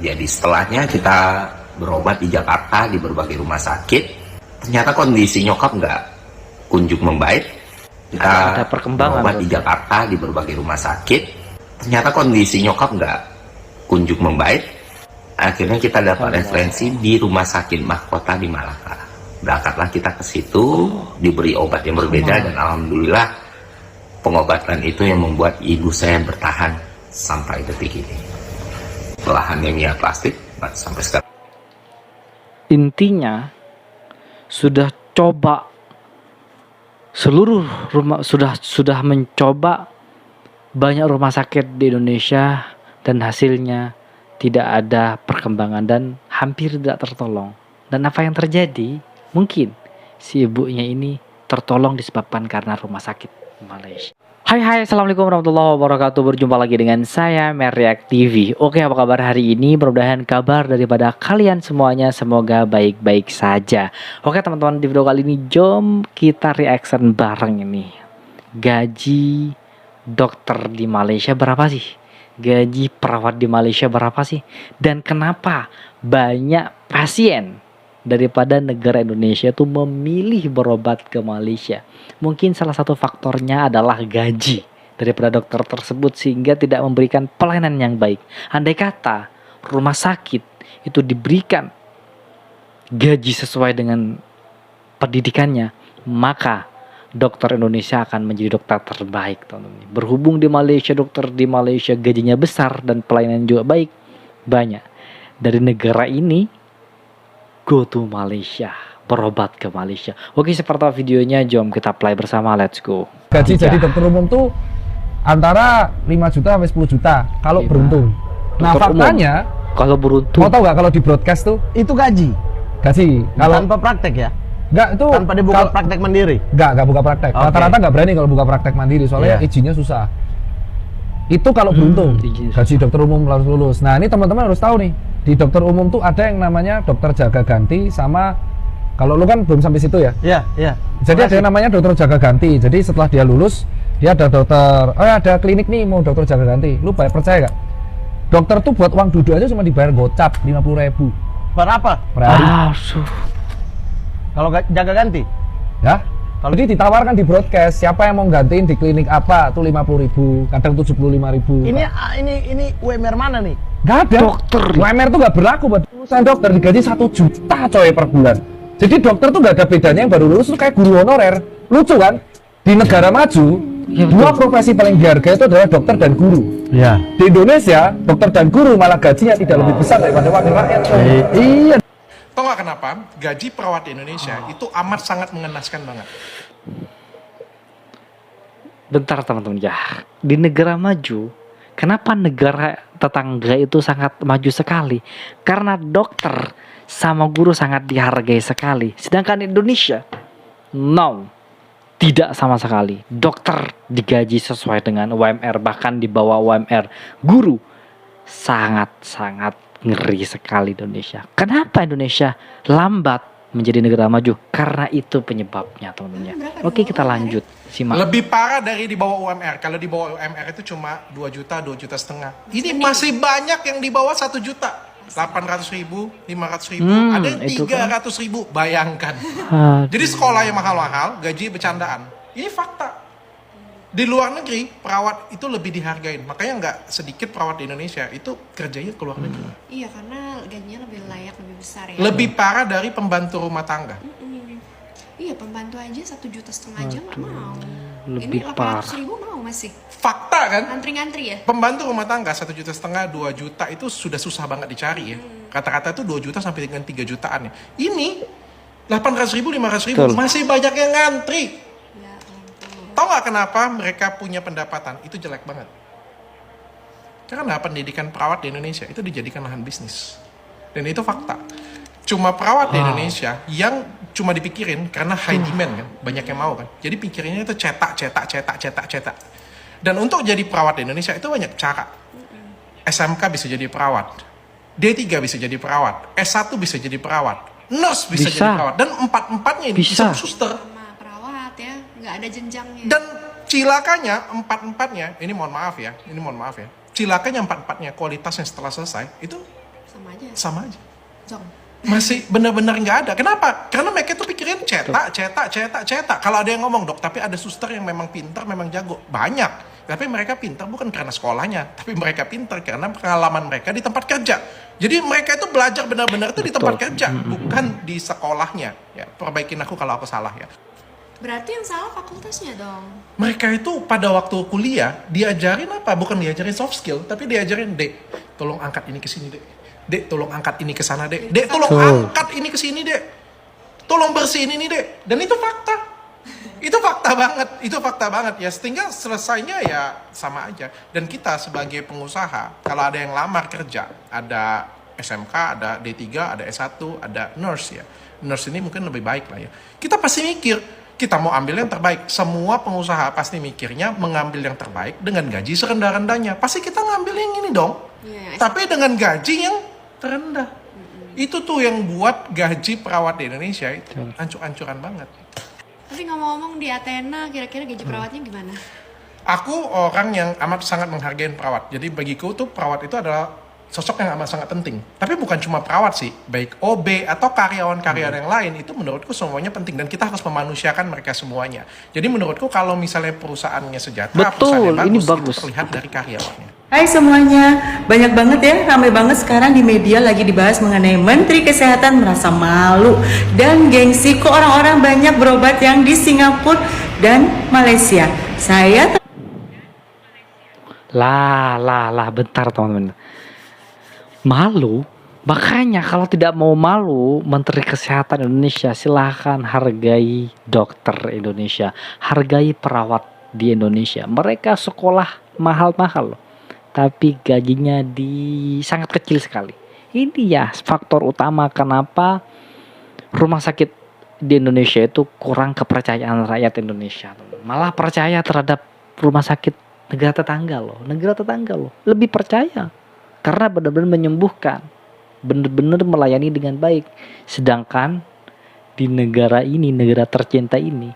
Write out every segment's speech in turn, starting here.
Jadi setelahnya kita berobat di Jakarta di berbagai rumah sakit, ternyata kondisi nyokap nggak kunjung membaik. Kita Ada perkembangan berobat di Jakarta di berbagai rumah sakit, ternyata kondisi nyokap nggak kunjung membaik. Akhirnya kita dapat referensi di rumah sakit mahkota di Malaka. Berangkatlah kita ke situ, diberi obat yang berbeda, dan alhamdulillah pengobatan itu yang membuat ibu saya bertahan sampai detik ini. Setelah anemia plastik sampai sekarang. Intinya sudah coba seluruh rumah, sudah mencoba banyak rumah sakit di Indonesia dan hasilnya tidak ada perkembangan dan hampir tidak tertolong. Dan apa yang terjadi? Mungkin si ibunya ini tertolong disebabkan karena rumah sakit Malaysia. Hai, assalamualaikum warahmatullahi wabarakatuh. Berjumpa lagi dengan saya Meriak TV. Oke, apa kabar hari ini? Mudah-mudahan kabar daripada kalian semuanya semoga baik-baik saja. Oke teman-teman, di video kali ini jom kita reaction bareng ini. Gaji dokter di Malaysia berapa sih? Gaji perawat di Malaysia berapa sih? Dan kenapa banyak pasien daripada negara Indonesia tuh memilih berobat ke Malaysia? Mungkin salah satu faktornya adalah gaji daripada dokter tersebut sehingga tidak memberikan pelayanan yang baik. Andai kata rumah sakit itu diberikan gaji sesuai dengan pendidikannya, maka dokter Indonesia akan menjadi dokter terbaik, teman-teman. Berhubung di Malaysia, dokter di Malaysia gajinya besar dan pelayanan juga baik, banyak dari negara ini go to Malaysia, berobat ke Malaysia. Oke, seperti videonya, jom kita play bersama, let's go. Gaji jadi dokter umum tuh antara 5 juta sampai 10 juta kalau beruntung. Nah, Dokter faktanya kalau beruntung, mau tahu nggak kalau di broadcast tuh itu gaji kalau tanpa praktek ya, nggak itu tanpa dibuka praktek mandiri. nggak buka praktek. Oke. Rata-rata nggak berani kalau buka praktek mandiri soalnya Iya. izinnya susah. Itu kalau beruntung izin gaji dokter umum harus lulus. Nah, ini teman-teman harus tahu nih, di dokter umum tuh ada yang namanya dokter jaga ganti sama, kalau lu kan belum sampai situ ya. Iya, iya. Jadi ada yang namanya dokter jaga ganti. Jadi setelah dia lulus, dia ada dokter, ada klinik nih mau dokter jaga ganti. Lu percaya gak? Dokter tuh buat uang duduk aja cuma dibayar gocap 50.000 Berapa? per hari. Kalau jaga ganti? Ya. Jadi ditawarkan di broadcast, siapa yang mau gantiin di klinik apa tuh 50.000, kadang 75.000. Ini UMR mana nih? Gak ada. Dokter. UMR tuh gak berlaku buat lulusan dokter, digaji 1 juta coy per bulan. Jadi dokter tuh gak ada bedanya yang baru lulus tuh kayak guru honorer. Lucu kan? Di negara maju, Ya, dua profesi paling dihargai itu adalah dokter dan guru. Iya. Di Indonesia, dokter dan guru malah gajinya tidak lebih besar daripada wakil rakyat. Iya. Tahu nggak kenapa gaji perawat di Indonesia itu amat sangat mengenaskan banget. bentar teman-teman ya. Di negara maju, kenapa negara tetangga itu sangat maju sekali? Karena dokter sama guru sangat dihargai sekali. Sedangkan Indonesia, no, tidak sama sekali. Dokter digaji sesuai dengan UMR, bahkan di bawah UMR. Guru sangat-sangat ngeri sekali Indonesia. Kenapa Indonesia lambat menjadi negara maju? Karena itu penyebabnya, teman-teman ya. Oke, kita lanjut. Simak. Lebih parah dari di bawah UMR. Kalau di bawah UMR itu cuma 2 juta, 2 juta setengah. Ini masih banyak yang di bawah 1 juta. 800.000, 500.000, ada yang itu kan. 300.000. Bayangkan. Jadi sekolah yang mahal-mahal, gaji bercandaan. Ini fakta. Di luar negeri, perawat itu lebih dihargain. Makanya nggak sedikit perawat di Indonesia itu kerjanya ke luar negeri. Iya, karena gajinya lebih layak, lebih besar ya. Lebih parah dari pembantu rumah tangga. Iya, pembantu aja 1,5 juta aja nggak mau. Lebih Ini parah. 800.000 mau masih. Fakta kan? Ngantri-ngantri ya. Pembantu rumah tangga 1,5 juta, 2 juta itu sudah susah banget dicari ya. Kata-kata itu 2 juta sampai dengan 3 jutaan ya. Ini 800.000, 500.000 Betul. masih banyak yang ngantri. Ya ampun. Tahu nggak kenapa mereka punya pendapatan itu jelek banget? Karena pendidikan perawat di Indonesia itu dijadikan lahan bisnis. Dan itu fakta. Cuma perawat di Indonesia yang cuma dipikirin karena high demand kan, banyak yang mau kan. Jadi pikirannya itu cetak. Dan untuk jadi perawat di Indonesia itu banyak cara. SMK bisa jadi perawat, D3 bisa jadi perawat, S1 bisa jadi perawat, nurse bisa jadi perawat, dan empat-empatnya ini bisa suster. Sama perawat ya, nggak ada jenjangnya. Dan cilakanya empat-empatnya, ini mohon maaf ya, cilakanya empat-empatnya kualitasnya setelah selesai itu Sama aja. Sama aja. Jong. Masih benar-benar nggak ada. Kenapa? Karena mereka tuh pikirin cetak. Kalau ada yang ngomong, dok, tapi ada suster yang memang pintar, memang jago. Banyak. Tapi mereka pintar bukan karena sekolahnya, tapi mereka pintar karena pengalaman mereka di tempat kerja. Jadi mereka itu belajar benar-benar itu di tempat kerja, bukan di sekolahnya. Ya, perbaikin aku kalau aku salah ya. Berarti yang salah fakultasnya dong. Mereka itu pada waktu kuliah diajarin apa? Bukan diajarin soft skill, tapi diajarin, dek, tolong angkat ini ke sini, dek. Dek, tolong angkat ini ke sana, dek. Dek, tolong angkat ini ke sini, dek. Tolong bersihin ini, dek. Dan itu fakta. Itu fakta banget ya. Tinggal selesainya ya sama aja. Dan kita sebagai pengusaha, kalau ada yang lamar kerja, ada SMK, ada D3, ada S1, ada nurse ya. Nurse ini mungkin lebih baik lah ya. Kita pasti mikir, kita mau ambil yang terbaik. Semua pengusaha pasti mikirnya mengambil yang terbaik dengan gaji serendah-rendahnya. Pasti kita ngambil yang ini dong. Iya, Tapi dengan gaji yang terendah. Itu tuh yang buat gaji perawat di Indonesia itu ancur-ancuran banget. Tapi ngomong-ngomong di Athena, kira-kira gaji perawatnya gimana? Aku orang yang amat sangat menghargai perawat. Jadi bagiku tuh perawat itu adalah sosok yang amat sangat penting. Tapi bukan cuma perawat sih, baik OB atau karyawan-karyawan yang lain itu menurutku semuanya penting dan kita harus memanusiakan mereka semuanya. Jadi menurutku kalau misalnya perusahaannya sejahtera, Betul, perusahaannya ini bagus, bagus. itu terlihat dari karyawannya. Hai semuanya, banyak banget ya, ramai banget sekarang di media lagi dibahas mengenai Menteri Kesehatan merasa malu dan gengsi kok orang-orang banyak berobat yang di Singapura dan Malaysia. Bentar teman-teman. Malu? Makanya kalau tidak mau malu, Menteri Kesehatan Indonesia silahkan hargai dokter Indonesia, hargai perawat di Indonesia. Mereka sekolah mahal-mahal loh, tapi gajinya sangat kecil sekali. Ini ya faktor utama kenapa rumah sakit di Indonesia itu kurang kepercayaan rakyat Indonesia. Malah percaya terhadap rumah sakit negara tetangga loh, lebih percaya karena benar-benar menyembuhkan, benar-benar melayani dengan baik. Sedangkan di negara ini, negara tercinta ini,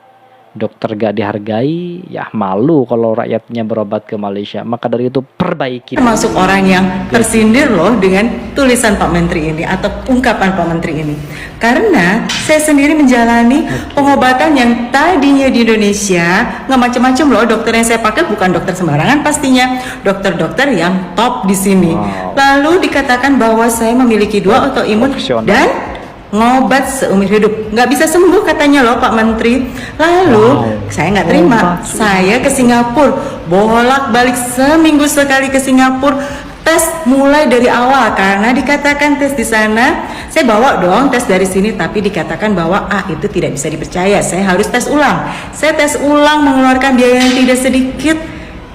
dokter gak dihargai, ya malu kalau rakyatnya berobat ke Malaysia. Maka dari itu perbaiki. Termasuk orang yang tersindir loh dengan tulisan Pak Menteri ini atau ungkapan Pak Menteri ini. Karena saya sendiri menjalani pengobatan yang tadinya di Indonesia nggak macam-macam loh. Dokter yang saya pakai bukan dokter sembarangan pastinya, dokter-dokter yang top di sini. Lalu dikatakan bahwa saya memiliki 2 autoimun dan ngobat seumur hidup, nggak bisa sembuh katanya loh Pak Menteri. Lalu saya nggak terima, saya ke Singapura, bolak-balik seminggu sekali ke Singapura, tes mulai dari awal karena dikatakan tes di sana. Saya bawa dong tes dari sini, tapi dikatakan bahwa itu tidak bisa dipercaya, saya harus tes ulang. Saya tes ulang mengeluarkan biaya yang tidak sedikit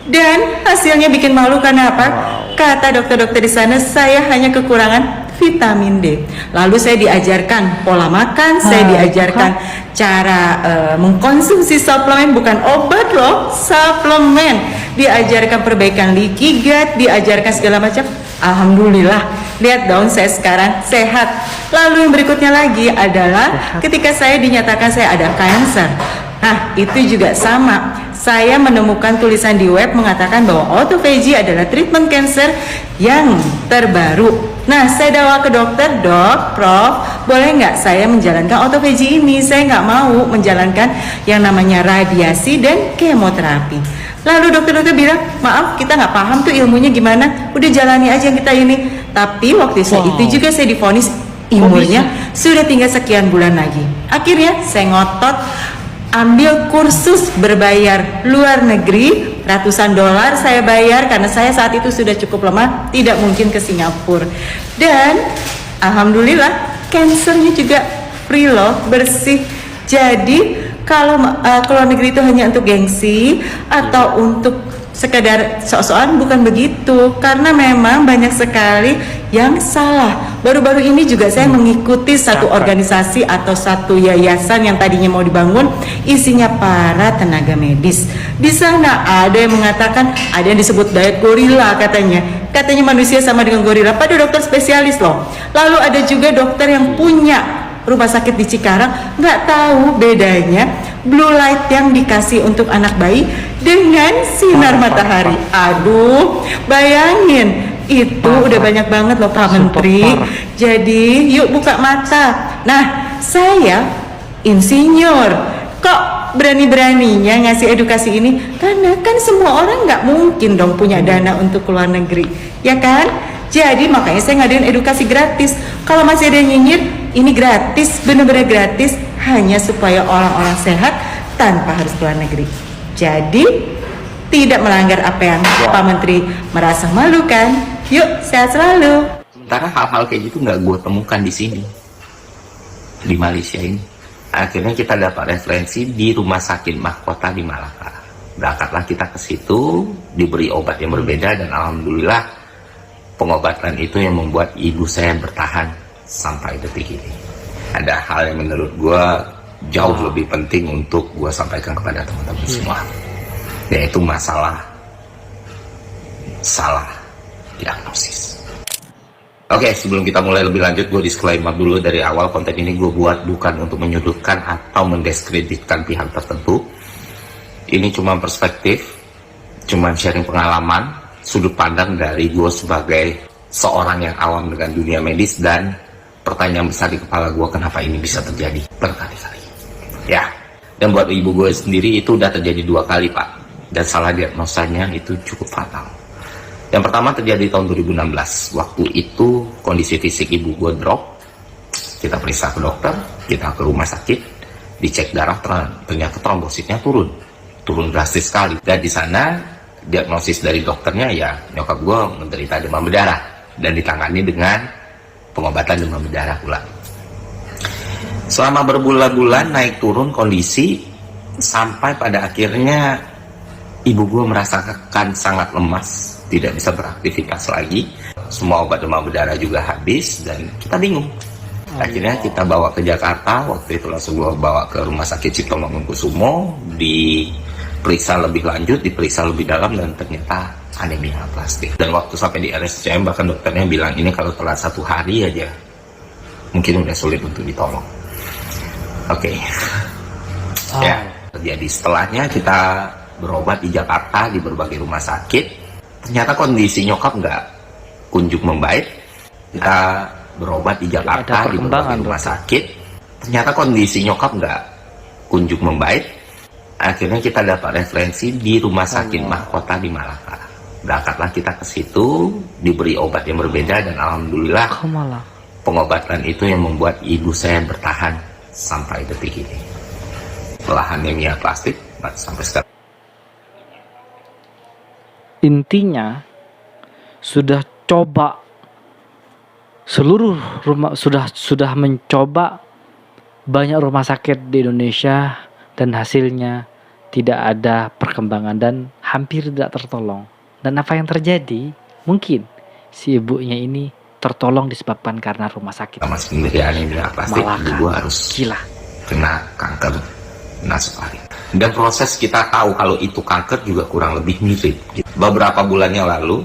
dan hasilnya bikin malu. Karena apa? Kata dokter-dokter di sana saya hanya kekurangan vitamin D. Lalu saya diajarkan pola makan, saya diajarkan cara mengkonsumsi suplemen, bukan obat loh, suplemen. Diajarkan perbaikan leaky gut, diajarkan segala macam. Alhamdulillah, lihat dong saya sekarang sehat. Lalu yang berikutnya lagi adalah ketika saya dinyatakan saya ada kanker. Nah, itu juga sama. Saya menemukan tulisan di web mengatakan bahwa autophagy adalah treatment cancer yang terbaru. Nah, saya dakwah ke dokter, dok, prof, boleh nggak saya menjalankan autophagy ini? Saya nggak mau menjalankan yang namanya radiasi dan kemoterapi. Lalu dokter-dokter bilang, maaf kita nggak paham tuh ilmunya gimana, udah jalani aja yang kita ini. Tapi waktu itu juga saya divonis umurnya sudah tinggal sekian bulan lagi. Akhirnya saya ngotot ambil kursus berbayar luar negeri, ratusan dolar saya bayar karena saya saat itu sudah cukup lemah, tidak mungkin ke Singapura. Dan alhamdulillah kansernya juga free loh, bersih. Jadi kalau ke luar negeri itu hanya untuk gengsi atau untuk sekedar sok-sokan, bukan begitu, karena memang banyak sekali yang salah. Baru-baru ini juga saya mengikuti satu organisasi atau satu yayasan yang tadinya mau dibangun, isinya para tenaga medis. Di sana ada yang mengatakan, ada yang disebut diet gorila katanya manusia sama dengan gorila, pada dokter spesialis loh. Lalu ada juga dokter yang punya rumah sakit di Cikarang, nggak tahu bedanya blue light yang dikasih untuk anak bayi dengan sinar matahari. Aduh, bayangin Itu udah banyak banget loh Pak Menteri. Jadi yuk buka mata. Nah, saya insinyur, kok berani-beraninya ngasih edukasi ini? Karena kan semua orang nggak mungkin dong punya dana untuk keluar negeri, ya kan? Jadi makanya saya ngadain edukasi gratis. Kalau masih ada yang nyinyir, ini gratis, bener-bener gratis, hanya supaya orang-orang sehat tanpa harus keluar negeri. Jadi tidak melanggar apa yang Pak Menteri merasa malu kan? Yuk, sehat selalu. Sementara hal-hal kayak gitu nggak gue temukan di sini, di Malaysia ini. Akhirnya kita dapat referensi di rumah sakit mahkota di Malaka. Berangkatlah kita ke situ, diberi obat yang berbeda, dan alhamdulillah pengobatan itu yang membuat ibu saya bertahan sampai detik ini. Ada hal yang menurut gue jauh lebih penting untuk gue sampaikan kepada teman-teman semua, yaitu masalah salah diagnosis. Oke, sebelum kita mulai lebih lanjut, gue disclaimer dulu dari awal, konten ini gue buat bukan untuk menyudutkan atau mendiskreditkan pihak tertentu. Ini cuma perspektif, cuma sharing pengalaman, sudut pandang dari gue sebagai seorang yang awam dengan dunia medis, dan pertanyaan besar di kepala gue, kenapa ini bisa terjadi berkali-kali. Ya, dan buat ibu gue sendiri itu udah terjadi 2 kali Pak, dan salah diagnosanya itu cukup fatal. Yang pertama terjadi tahun 2016. Waktu itu kondisi fisik ibu gue drop. Kita periksa ke dokter, kita ke rumah sakit, dicek darah, ternyata trombositnya turun drastis sekali. Dan di sana diagnosis dari dokternya ya nyokap gue menderita demam berdarah, dan ditangani dengan pengobatan demam berdarah pula. Selama berbulan-bulan naik turun kondisi, sampai pada akhirnya ibu gue merasakan sangat lemas, tidak bisa beraktivitas lagi. Semua obat demam berdarah juga habis, dan kita bingung. Akhirnya kita bawa ke Jakarta. Waktu itu langsung gue bawa ke Rumah Sakit Cipto Mangunkusumo, diperiksa lebih lanjut, diperiksa lebih dalam, dan ternyata anemia plastik. Dan waktu sampai di RSCM bahkan dokternya bilang ini kalau telat 1 hari aja mungkin udah sulit untuk ditolong. Oke. Ya, jadi setelahnya kita berobat di Jakarta di berbagai rumah sakit. Ternyata kondisi nyokap nggak kunjung membaik. Kita berobat di Jakarta di berbagai rumah sakit. Ternyata kondisi nyokap nggak kunjung membaik. Akhirnya kita dapat referensi di rumah sakit mahkota di Malaka. Berangkatlah kita ke situ, diberi obat yang berbeda, dan alhamdulillah pengobatan itu yang membuat ibu saya bertahan sampai detik ini. Setelah anemia plastik sampai sekarang. Intinya sudah coba seluruh rumah, sudah mencoba banyak rumah sakit di Indonesia, dan hasilnya tidak ada perkembangan dan hampir tidak tertolong. Dan apa yang terjadi? Mungkin si ibunya ini tertolong disebabkan karena rumah sakit. Masih menjadi anemia plastik, ibu gua harus gila, kena kanker nasofaring. Dan proses kita tahu kalau itu kanker juga kurang lebih mirip. Beberapa bulan yang lalu,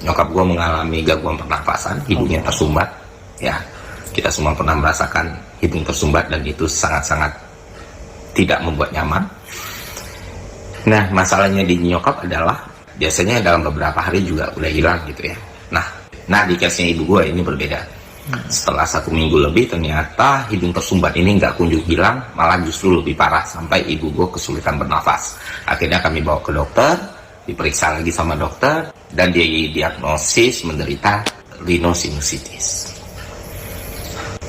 nyokap gue mengalami gangguan pernafasan, hidungnya tersumbat. Ya, kita semua pernah merasakan hidung tersumbat, dan itu sangat-sangat tidak membuat nyaman. Nah, masalahnya di nyokap adalah biasanya dalam beberapa hari juga udah hilang gitu ya. Nah di case-nya ibu gue ini berbeda. Setelah 1 minggu lebih, ternyata hidung tersumbat ini nggak kunjung hilang, malah justru lebih parah sampai ibu gue kesulitan bernafas. Akhirnya kami bawa ke dokter, diperiksa lagi sama dokter, dan dia diagnosis menderita rhinosinusitis.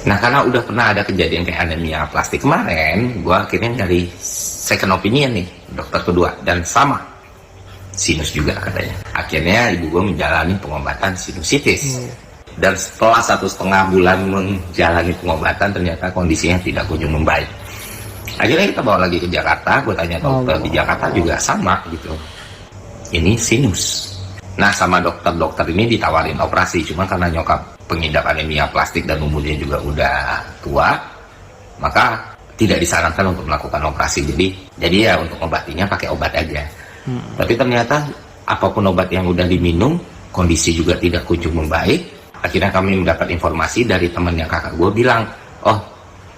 Nah, karena udah pernah ada kejadian kayak anemia plastik kemarin, gue akhirnya nyari second opinion nih, dokter kedua, dan sama, sinus juga katanya. Akhirnya ibu gue menjalani pengobatan sinusitis. Dan setelah 1,5 bulan menjalani pengobatan, ternyata kondisinya tidak kunjung membaik. Akhirnya kita bawa lagi ke Jakarta, gue tanya dokter di Jakarta juga sama gitu. Ini sinus. Nah, sama dokter-dokter ini ditawarin operasi, cuma karena nyokap pengidap anemia plastik dan umurnya juga udah tua, maka tidak disarankan untuk melakukan operasi. Jadi ya untuk obatinya pakai obat aja. Tapi ternyata apapun obat yang udah diminum, kondisi juga tidak kunjung membaik. Akhirnya kami mendapat informasi dari temannya kakak gue bilang, oh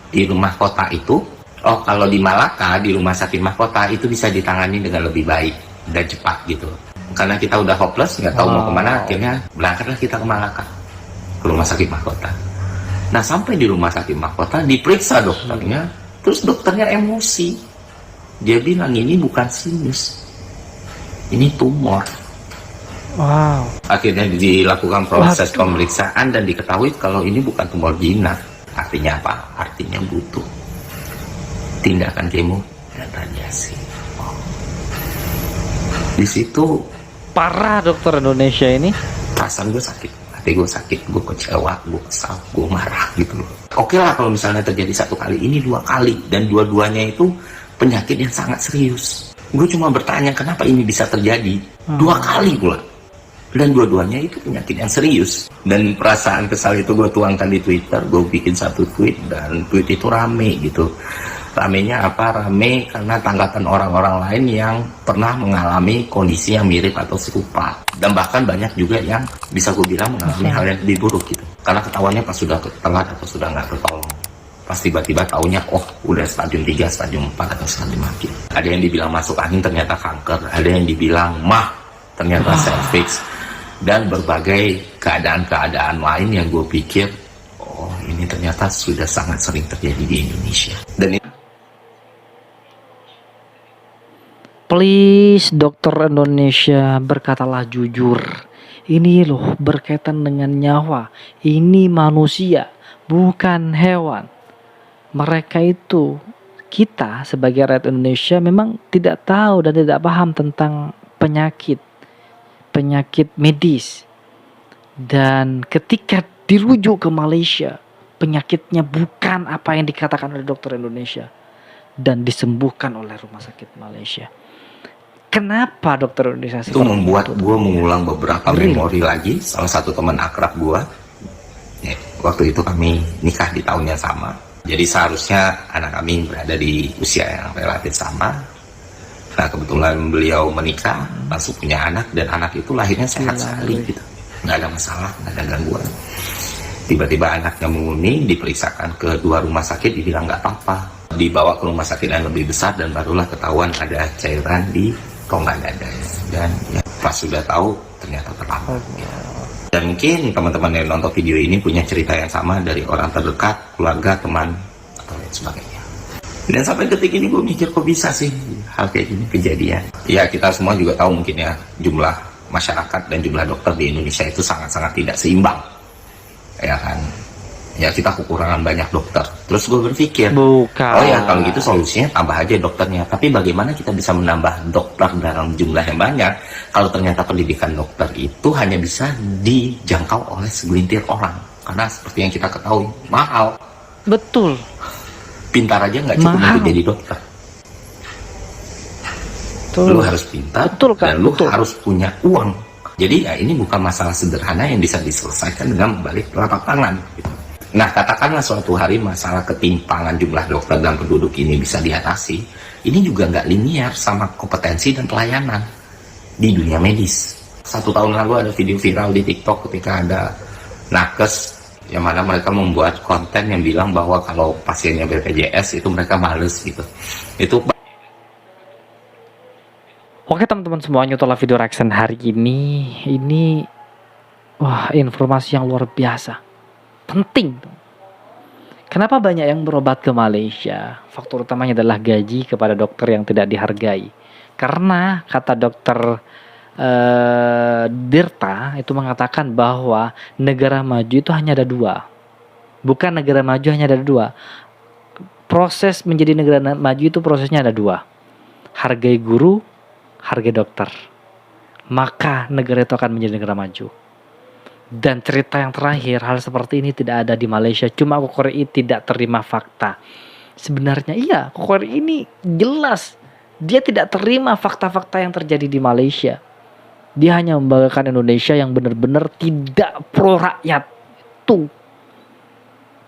di rumah kota itu, kalau di Malaka, di rumah sakit mahkota itu bisa ditangani dengan lebih baik dan cepat gitu. Karena kita udah hopeless, nggak tahu mau kemana, akhirnya berangkatlah kita ke Malaka, ke rumah sakit mahkota. Nah sampai di rumah sakit mahkota diperiksa dokternya, terus dokternya emosi. Dia bilang ini bukan sinus, ini tumor. Wow. Akhirnya dilakukan proses pemeriksaan dan diketahui kalau ini bukan tumor jinak. Artinya apa? Artinya butuh tindakan kemo dan radiasi. Di situ Parah dokter Indonesia ini. perasaan gue sakit, hati gue sakit, gue kecewa, gue kesal, gue marah gitu loh. Oke lah kalau misalnya terjadi 1 kali, ini 2 kali, dan dua-duanya itu penyakit yang sangat serius. Gue cuma bertanya kenapa ini bisa terjadi 2 kali pula, dan dua-duanya itu penyakit yang serius. Dan perasaan kesal itu gue tuangkan di Twitter, gue bikin 1 tweet, dan tweet itu rame gitu. Ramenya apa? Rame karena tanggapan orang-orang lain yang pernah mengalami kondisi yang mirip atau serupa. Dan bahkan banyak juga yang bisa gue bilang mengalami hal yang lebih buruk gitu. Karena ketahuannya pas sudah telat atau sudah nggak tertolong. Pas tiba-tiba taunya, oh udah stadium 3, stadium 4, atau stadium akhir. Ada yang dibilang masuk angin ternyata kanker. Ada yang dibilang mah ternyata cervix. Dan berbagai keadaan-keadaan lain yang gue pikir, oh ini ternyata sudah sangat sering terjadi di Indonesia. Dan Please dokter Indonesia, berkatalah jujur. Ini loh berkaitan dengan nyawa. Ini manusia, bukan hewan. Mereka itu, kita sebagai rakyat Indonesia memang tidak tahu dan tidak paham tentang penyakit medis. Dan ketika dirujuk ke Malaysia, penyakitnya bukan apa yang dikatakan oleh dokter Indonesia dan disembuhkan oleh rumah sakit Malaysia. Kenapa dokter Indonesia itu membuat gue mengulang beberapa memori lagi. Salah satu teman akrab gue, ya, waktu itu kami nikah di tahun yang sama. Jadi seharusnya anak kami berada di usia yang relatif sama. Nah kebetulan beliau menikah, langsung punya anak, dan anak itu lahirnya sehat sekali gitu, nggak ada masalah, nggak ada gangguan. Tiba-tiba anaknya menguning, diperiksakan ke 2 rumah sakit, dibilang nggak apa-apa. Dibawa ke rumah sakit yang lebih besar dan barulah ketahuan ada cairan di rongga dadanya. Dan ya, pas sudah tahu ternyata terlambat. Dan mungkin teman-teman yang nonton video ini punya cerita yang sama dari orang terdekat, keluarga, teman, atau lain sebagainya. Dan sampai detik ini gue mikir kok bisa sih hal kayak gini kejadian. Ya kita semua juga tahu mungkin ya jumlah masyarakat dan jumlah dokter di Indonesia itu sangat-sangat tidak seimbang. Ya kan, ya kita kekurangan banyak dokter. Terus gue berpikir, bukan. Oh ya kalau gitu solusinya tambah aja dokternya. Tapi bagaimana kita bisa menambah dokter dalam jumlah yang banyak kalau ternyata pendidikan dokter itu hanya bisa dijangkau oleh segelintir orang? Karena seperti yang kita ketahui mahal. Betul. Pintar aja nggak cukup untuk jadi dokter. Betul. Lu harus pintar, betul, kan? Dan lu harus punya uang. Jadi ya ini bukan masalah sederhana yang bisa diselesaikan dengan membalik telapak tangan gitu. Nah katakanlah suatu hari masalah ketimpangan jumlah dokter dan penduduk ini bisa diatasi, ini juga nggak linear sama kompetensi dan pelayanan di dunia medis. 1 tahun lalu ada video viral di TikTok ketika ada nakes yang mana mereka membuat konten yang bilang bahwa kalau pasiennya BPJS itu mereka males gitu. Itu Oke teman-teman semuanya, itulah video reaction hari ini wah informasi yang luar biasa, penting. Kenapa banyak yang berobat ke Malaysia? Faktor utamanya adalah gaji kepada dokter yang tidak dihargai. Karena kata dokter Dirta itu mengatakan bahwa negara maju itu hanya ada 2. Bukan negara maju hanya ada 2. Proses menjadi negara maju itu prosesnya ada 2. Hargai guru, harga dokter, maka negara itu akan menjadi negara maju. Dan cerita yang terakhir, hal seperti ini tidak ada di Malaysia. Cuma KOKORI tidak terima fakta. Sebenarnya iya, KOKORI ini jelas dia tidak terima fakta-fakta yang terjadi di Malaysia. Dia hanya membanggakan Indonesia yang benar-benar tidak pro rakyat itu.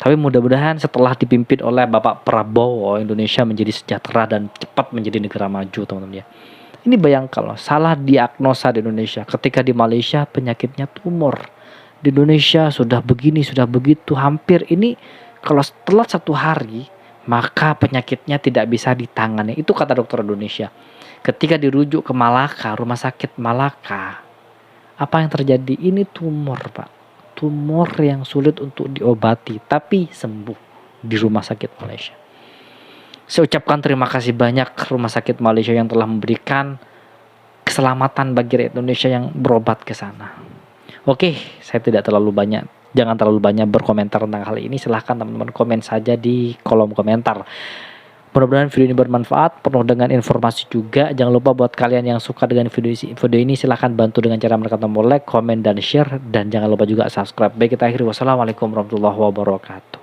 Tapi mudah-mudahan setelah dipimpin oleh Bapak Prabowo, Indonesia menjadi sejahtera dan cepat menjadi negara maju, teman-teman ya. Ini bayangkan loh, salah diagnosa di Indonesia. Ketika di Malaysia penyakitnya tumor. Di Indonesia sudah begini, sudah begitu. Hampir ini kalau telat 1 hari, maka penyakitnya tidak bisa ditangani. Itu kata dokter Indonesia. ketika dirujuk ke Malaka, rumah sakit Malaka, apa yang terjadi? Ini tumor, Pak. Tumor yang sulit untuk diobati, tapi sembuh di rumah sakit Malaysia. Saya ucapkan terima kasih banyak rumah sakit Malaysia yang telah memberikan keselamatan bagi rakyat Indonesia yang berobat ke sana. Oke, saya jangan terlalu banyak berkomentar tentang hal ini. Silahkan teman-teman komen saja di kolom komentar. Mudah-mudahan video ini bermanfaat, penuh dengan informasi juga. Jangan lupa buat kalian yang suka dengan video ini, silahkan bantu dengan cara menekan tombol like, komen, dan share. Dan jangan lupa juga subscribe. Baik, kita akhiri. Wassalamualaikum warahmatullahi wabarakatuh.